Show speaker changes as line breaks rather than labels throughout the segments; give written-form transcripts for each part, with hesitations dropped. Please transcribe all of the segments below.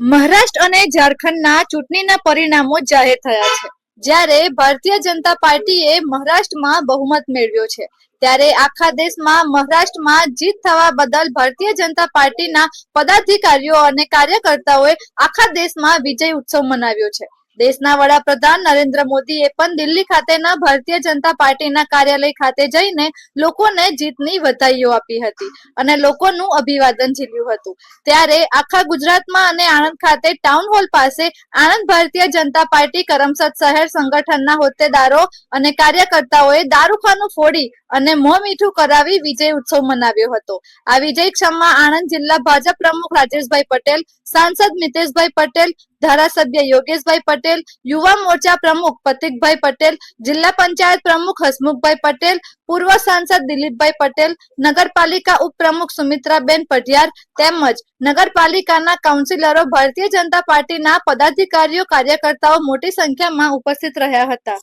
મહારાષ્ટ્ર અને ઝારખંડના ચૂંટણીના પરિણામો જાહેર થયા છે। જ્યારે ભારતીય જનતા પાર્ટીએ મહારાષ્ટ્રમાં બહુમત મેળવ્યો છે, ત્યારે આખા દેશમાં મહારાષ્ટ્રમાં જીત થવા બદલ ભારતીય જનતા પાર્ટીના પદાધિકારીઓ અને કાર્યકર્તાઓએ આખા દેશમાં વિજય ઉત્સવ મનાવ્યો છે। દેશના વડાપ્રધાન નરેન્દ્ર મોદીએ પણ દિલ્હી ખાતેના ભારતીય જનતા પાર્ટીના કાર્યાલય ખાતે જઈને લોકોને જીતની વધાઈઓ આપી હતી અને લોકોનું અભિવાદન ઝીલ્યું હતું। ત્યારે આખા ગુજરાતમાં અને આણંદ ખાતે ટાઉન હોલ પાસે આણંદ ભારતીય જનતા પાર્ટી કરમસદ શહેર સંગઠનના હોદ્દેદારો અને કાર્યકર્તાઓએ દારૂખાનું ફોડી અને મોં મીઠું કરાવી વિજય ઉત્સવ મનાવ્યો હતો। આ વિજય ક્ષમમાં આણંદ જિલ્લા ભાજપ પ્રમુખ રાજેશભાઈ પટેલ, સાંસદ મિતેશભાઈ પટેલ, ધારાસભ્ય યોગેશભાઈ પટેલ, યુવા મોરચા પ્રમુખ પ્રતિકભાઈ પટેલ, જિલ્લા પંચાયત પ્રમુખ હસમુખભાઈ પટેલ, પૂર્વ સાંસદ દિલીપભાઈ પટેલ, નગરપાલિકા ઉપપ્રમુખ સુમિત્રાબેન પઢિયાર તેમજ નગરપાલિકાના કાઉન્સિલરો, ભારતીય જનતા પાર્ટીના પદાધિકારીઓ, કાર્યકર્તાઓ મોટી સંખ્યામાં ઉપસ્થિત રહ્યા હતા।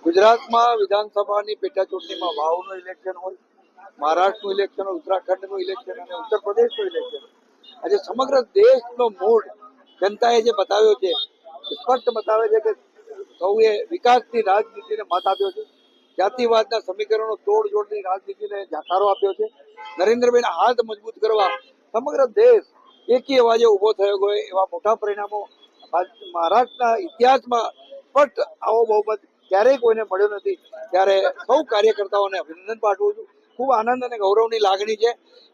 ગુજરાતમાં વિધાનસભાની પેટા ચૂંટણીમાં વાવનું ઇલેક્શન હોય, મહારાષ્ટ્રનું ઇલેક્શન હોય, ઉત્તરાખંડનું ઇલેક્શન અને ઉત્તર પ્રદેશનું ઇલેક્શન। આજે સમગ્ર દેશનો મૂડ જનતાએ જે બતાવ્યો છે, સ્પષ્ટ બતાવે છે કે સૌએ વિકાસની રાજનીતિને મત આપ્યો છે, જાતિવાદના સમીકરણો તોડજોડની રાજનીતિને જાકારો આપ્યો છે। નરેન્દ્રભાઈના હાથ મજબૂત કરવા સમગ્ર દેશ એકી અવાજે ઉભો થયો હોય એવા મોટા પરિણામો મહારાષ્ટ્રના ઇતિહાસમાં સ્પષ્ટ આવો બહુમત ક્યારેય કોઈને મળ્યો નથી। ત્યારે સૌ કાર્યકર્તાઓને અભિનંદન પાઠવું છું। ખૂબ આનંદ અને ગૌરવની લાગણી છે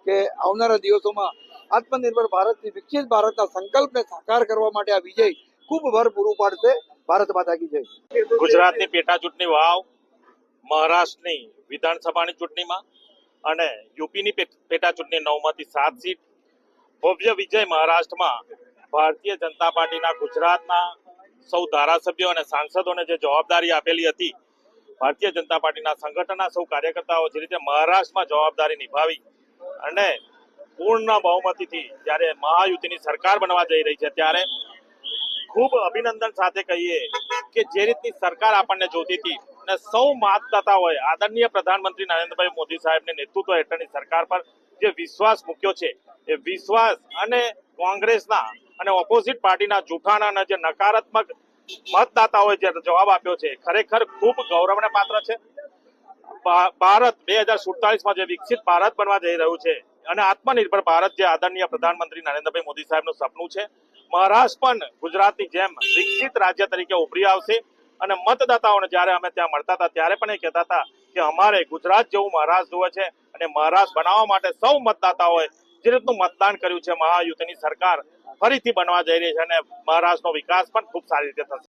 કે આવનારા દિવસોમાં આત્મનિર્ભર ભારતથી વિકસિત ભારતના સંકલ્પને સાકાર કરવા માટે આ વિજય ખૂબ ભર પૂરું પાડશે। ભારત માતા કી જય।
ગુજરાતની પેટા ચૂંટણી વાવ, મહારાષ્ટ્રની વિધાનસભાની ચૂંટણીમાં અને યુપીની પેટા ચૂંટણી 9માંથી 7 સીટ, ભવ્ય વિજય મહારાષ્ટ્રમાં ભારતીય જનતા પાર્ટીના ગુજરાતના સૌ ધારાસભ્યો અને સાંસદોને જે જવાબદારી આપેલી હતી, ભારતીય જનતા પાર્ટીના સંગઠનના સૌ કાર્યકર્તાઓ જે રીતે મહારાષ્ટ્રમાં જવાબદારી નિભાવી અને પૂર્ણ બહુમતીથી જ્યારે મહાયુતિની સરકાર બનવા જઈ રહી છે, ત્યારે ખૂબ અભિનંદન સાથે કહીએ કે જે રીતની સરકાર આપણને જોતી હતી અને સૌ મતદાતાઓએ આદરણીય પ્રધાનમંત્રી નરેન્દ્રભાઈ મોદી સાહેબના નેતૃત્વ હેઠળની સરકાર પર જે વિશ્વાસ મૂક્યો છે, એ વિશ્વાસ અને કોંગ્રેસના અને ઓપોઝિટ પાર્ટીના જૂઠાણા જે નકારાત્મક મતદાતાઓએ જે જવાબ આપ્યો છે, ખરેખર ખૂબ ગૌરવને પાત્ર છે। ભારત 2047માં જે વિકસિત ભારત બનવા જઈ રહ્યું છે અને આત્મનિર્ભર ભારત જે આદરણીય પ્રધાનમંત્રી નરેન્દ્રભાઈ મોદી સાહેબનું સપનું છે, મહારાષ્ટ્ર પણ ગુજરાતની જેમ વિકસિત રાજ્ય તરીકે ઉભરી આવશે। અને મતદાતાઓને જ્યારે અમે ત્યાં મળતા હતા ત્યારે પણ એ કહેતા હતા કે અમારે ગુજરાત જેવું મહારાષ્ટ્ર જોવે છે અને મહારાષ્ટ્ર બનાવવા માટે સૌ મતદાતાઓએ જે રીતનું મતદાન કર્યું છે, મહાયુતિની સરકાર ફરીથી બનવા જઈ રહી છે અને મહારાષ્ટ્રનો વિકાસ પણ ખૂબ સારી રીતે થશે।